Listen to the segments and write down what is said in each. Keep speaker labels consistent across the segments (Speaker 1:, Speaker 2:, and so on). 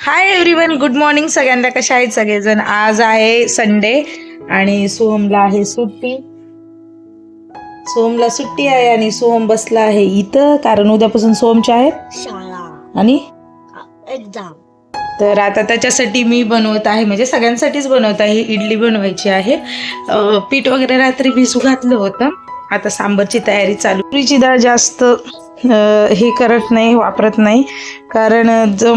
Speaker 1: Hi everyone, good morning सगळ्यांना. कशा आहेत सगळेजण? आज आहे संडे आणि सोहमला आहे सुट्टी. सोहमला सुट्टी आहे आणि सोहम बसला आहे इथं, कारण उद्यापासून सोहमच्या आहेत
Speaker 2: शाळा
Speaker 1: आणि
Speaker 2: एक्झाम.
Speaker 1: तर आता त्याच्यासाठी मी बनवत आहे, म्हणजे सगळ्यांसाठीच बनवत आहे. इडली बनवायची आहे. पीठ वगैरे रात्री भिजू घातलं होतं. आता सांबरची तयारी चालू. तुरीची डाळ जास्त हे करत नाही, वापरत नाही, कारण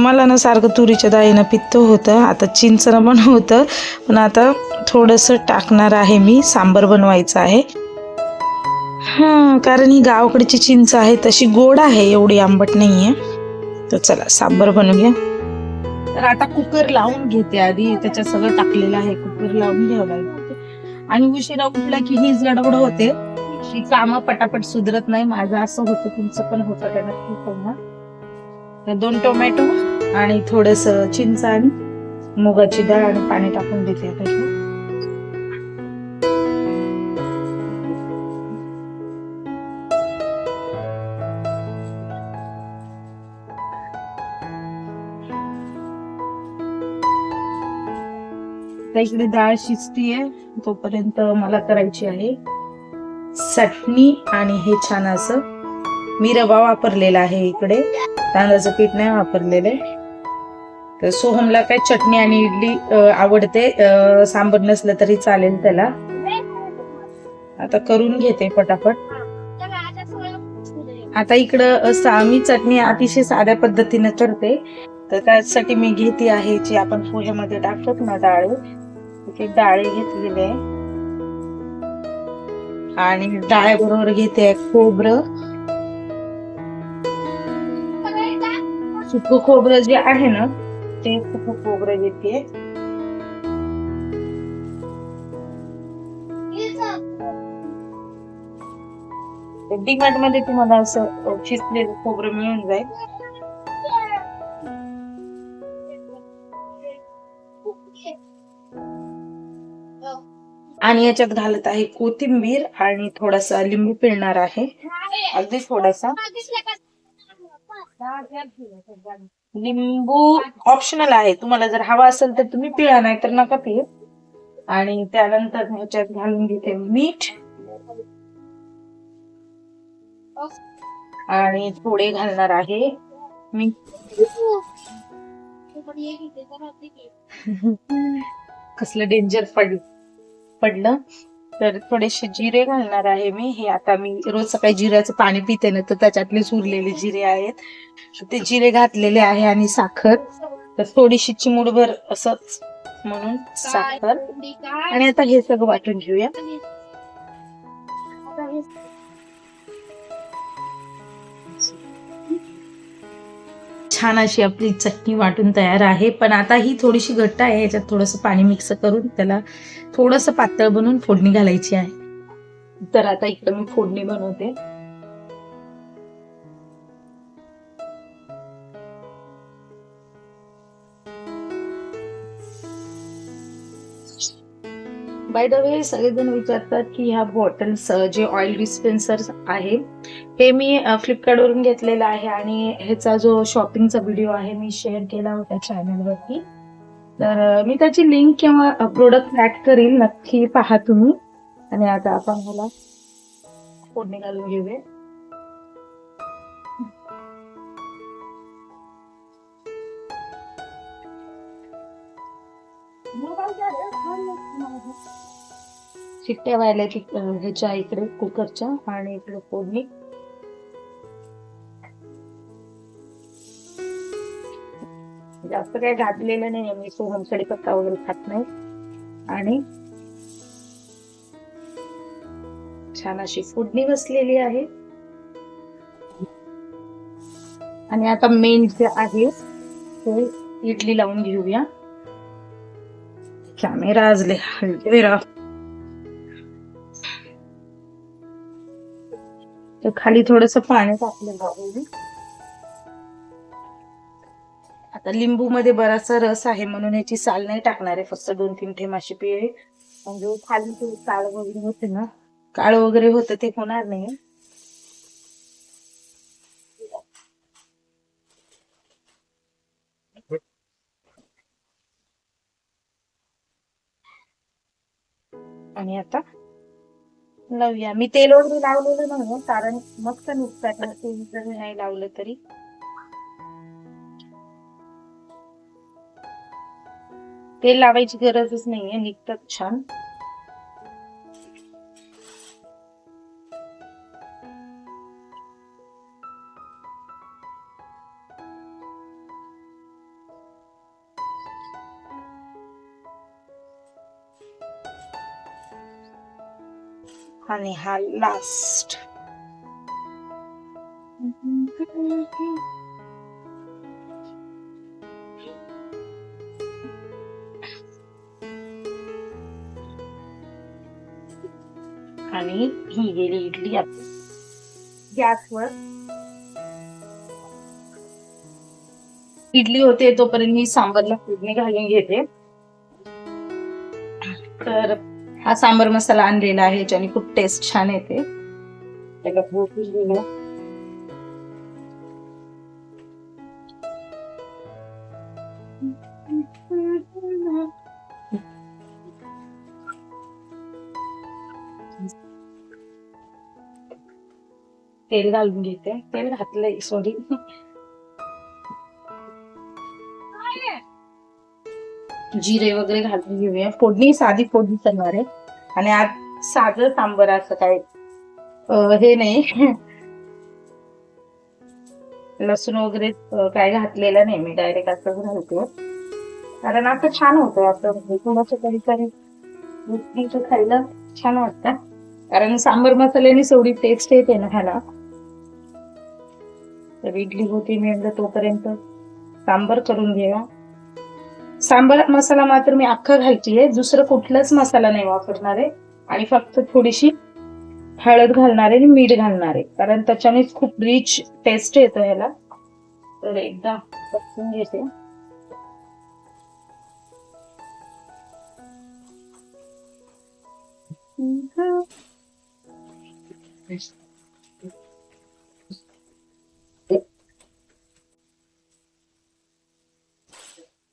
Speaker 1: मला ना सारखं तुरीच्या डाळीनं पित्त होतं. आता चिंचनं पण होतं, पण आता थोडंसं टाकणार आहे मी. सांबर बनवायचं आहे. कारण ही गावाकडची चिंच आहे, तशी गोड आहे, एवढी आंबट नाही आहे. तर चला सांबर बनवूया. तर आता कुकर लावून घेते. आधी त्याच्यात सगळं टाकलेलं आहे, कुकर लावून घ्यावं लागतं. आणि उशिरा उठला की हीच गडबड होते, ही कामं पटापट सुधरत नाही. माझं असं होतं, तुमचं पण होतं का नक्की सांगा. तर 2 टोमॅटो आणि थोडस चिंच आणि मुगाची डाळ आणि पाणी टाकून देते आता. इकडे डाळ शिजतीये, तोपर्यंत मला करायची आहे चटणी. आणि हे छान असं मी रवा वापरलेला आहे इकडे, तांदळाचं पीठ नाही वापरलेलं. तर सोहमला काय चटणी आणि इडली आवडते, सांबर नसलं तरी चालेल त्याला. आता करून घेते पटापट. आता इकडं मी चटणी अतिशय साध्या पद्धतीने करते. तर त्यासाठी मी घेते आहे जी आपण पोह्यामध्ये टाकतात ना डाळ, ते डाळे घेतलेले आणि डाळ्याबरोबर घेते खोबरं. सुकं खोबरं जे आहे ना, ते सुकं खोबरं घेते. डीमार्ट मध्ये तुम्हाला असं शिजलेलं खोबरं मिळून जाईल. आणि याच्यात घालत आहे कोथिंबीर आणि थोडासा लिंबू पिळणार आहे, अगदी थोडासा. लिंबू ऑप्शनल आहे, तुम्हाला जर हवा असेल तर तुम्ही पिळा, नाही तर नका पिळू. आणि त्यानंतर ह्याच्यात घालून घेते मीठ आणि थोडे घालणार आहे मी कसलं डेंजर पडलं. तर थोडेसे जिरे घालणार आहे मी. हे आता मी रोज सकाळी जिऱ्याचं पाणी पिते ना, तर त्याच्यातले उरलेले जिरे आहेत, ते जिरे घातलेले आहे. आणि साखर, तर थोडीशी चिमूटभर असंच म्हणून साखर. आणि आता हे सगळं वाटून घेऊया. छान अशी आपली चटणी वाटून तयार आहे, पण आता ही थोडीशी घट्ट आहे. याच्यात थोडंसं पाणी मिक्स करून त्याला थोडंसं पातळ बनवून फोडणी घालायची आहे. तर आता इकडं मी फोडणी बनवते. बाय द वे, सगळेजण विचारतात की ह्या बॉटल्स जे ऑइल डिस्पेन्सर आहे, हे मी फ्लिपकार्ट वरून घेतलेला आहे. आणि ह्याचा जो शॉपिंगचा व्हिडिओ आहे मी शेअर केला होता चॅनलवरती. तर मी त्याची लिंक किंवा प्रोडक्ट ऍड करील, नक्की पहा तुम्ही. आणि आता आपण ह्याला फोडणी घालून घेऊया. शिट्ट्या व्हायला ह्याच्या इकडे कुकरच्या, आणि इकडे फोडणी. जास्त काही घातलेलं नाही, मी सोहम कडीपत्ता वगैरे खात नाही. आणि छान अशी फोडणी बसलेली आहे. आणि आता मेन जे आहे ते इडली लावून घेऊया. कॅमेरा आज लय हलतोय राव. तर खाली थोडस पाणी टाकलेलं आहे. आता लिंबू मध्ये बराचसा रस आहे, म्हणून याची साल नाही टाकणार आहे, फक्त 2-3 थेंब अशी पिळे. म्हणजे खाली काळ वगैरे होते ना, काळ वगैरे होतं ते होणार नाही. आणि आता लावूया. मी तेल वगैरे लावलेलं नाही कारण मस्त निघतात ना, तेल जरी नाही लावलं तरी. तेल लावायची गरजच नाहीये, निघतात छान. आणि हा लास्ट. आणि ही गेली इडली गॅसवर. इडली होते तोपर्यंत मी सांबरला फोडणी घालून घेते. तर हा सांबर मसाला आणलेला आहे ज्याने खूप टेस्ट छान येते. त्याला भोपळी दिली. तेल घालून घेते. तेल घातलंय, सॉरी. जिरे वगैरे घालून घेऊया. फोडणी साधी फोडणी करणार आहे. आणि आज साधं सांबर, असं काय हे नाही. लसूण वगैरे काय घातलेलं नाही मी, डायरेक्ट असंच घालते. कारण असं छान होतं, असं कोणाच्या कधीतरी खायला छान वाटतं. कारण सांबर मसाल्याने एवढी टेस्ट येते ना ह्याला. तर इडली होती मी तोपर्यंत सांबर करून घेऊया. सांबर मसाला मात्र मी अख्खा घालतीये, दुसरं कुठलाच मसाला नाही वापरणार आहे. आणि फक्त थोडीशी हळद घालणार आहे आणि मीठ घालणार आहे, कारण त्याच्यानेच खूप रिच टेस्ट येतं ह्याला. तर एकदा परतून घेते.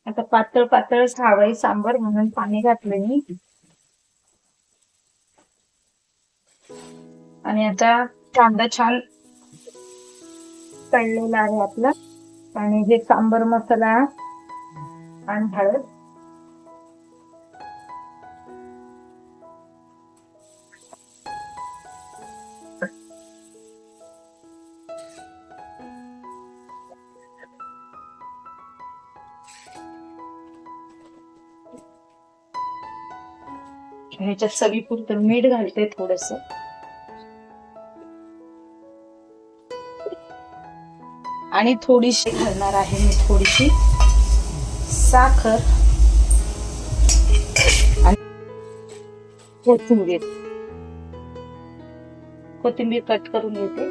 Speaker 1: आता पातळ पातळच हवंय सांबर, म्हणून पाणी घातलं मी. आणि आता कांदा छान तळलेला आहे आपला. आणि हे सांबर मसाला आणि हळद. ह्याच्यात चवीपुरतं मीठ घालते थोडस. आणि थोडीशी घालणार आहे मी, थोडीशी साखर आणि कोथिंबीर. कोथिंबीर कट करून घेते.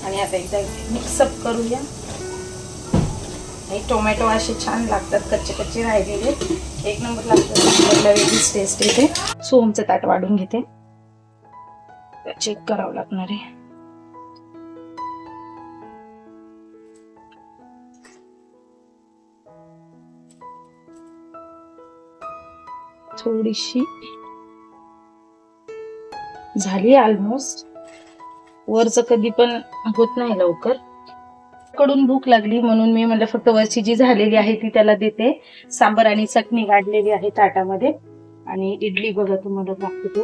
Speaker 1: आणि आता एकदा मिक्सअप करूया. टोमॅटो असे छान लागतात, कच्चे कच्चे राहिलेले एक नंबर लागतात. वेगळीच टेस्ट येते. सोमचं ताट वाढून घेते. चेक करावं लागणार आहे. थोडीशी झाली ऑलमोस्ट. वरच कधी पण होत नाही लवकर. कडून भूक लागली म्हणून मी म्हणलं फक्त वरची जी झालेली आहे ती त्याला देते. सांबर आणि चटणी काढलेली आहे ताटामध्ये. आणि इडली बघा तुम्हाला दाखवतो.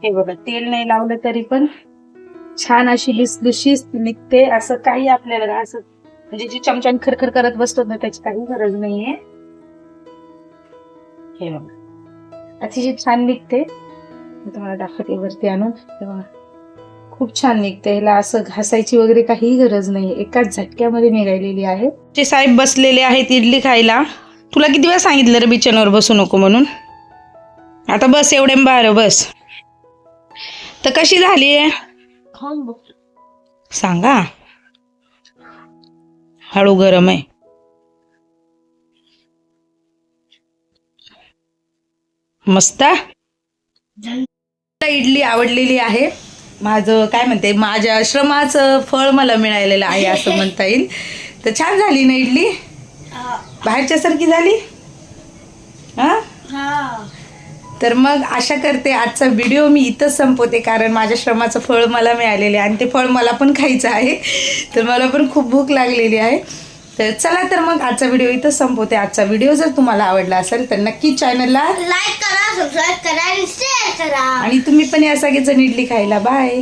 Speaker 1: हे बघा, तेल नाही लावलं तरी पण छान अशी लुसलुशीत निघते. असं काही आपल्याला असं म्हणजे जी चमच्याने खरखर करत बसतो ना, त्याची काही गरज नाहीये. हे बघा अतिशय छान निघते. तुम्हाला दाखवते वरती आणून. तेव्हा खूप छान निघते. ह्याला असं घासायची वगैरे काही गरज नाही, एकाच झटक्यामध्ये निघालेली आहे. ते साहेब बसलेले आहेत इडली खायला. तुला किती वेळा सांगितलं रे बिचनवर बसू नको म्हणून. आता बस, एवढे बाहेर बस. तर कशी झाली आहे सांगा. हळू गरम आहे. मस्त इडली आवडलेली आहे. माझं काय म्हणते, माझ्या श्रमाचं फळ मला मिळालेलं आहे असं म्हणता येईल. तर छान झाली ना इडली, बाहेरच्यासारखी झाली. हा, तर मग आशा करते आजचा व्हिडिओ मी इथंच संपवते, कारण माझ्या श्रमाचं फळ मला मिळालेले आहे आणि ते फळ मला पण खायचं आहे. तर मला पण खूप भूक लागलेली आहे. तर चला तर मग आजचा व्हिडिओ इथंच संपवते. आजचा व्हिडिओ जर तुम्हाला आवडला असेल तर नक्की चॅनलला
Speaker 2: लाईक करा, सबस्क्राईब करा आणि शेअर करा.
Speaker 1: आणि तुम्ही पण या सगळेजण इडली खायला. बाय.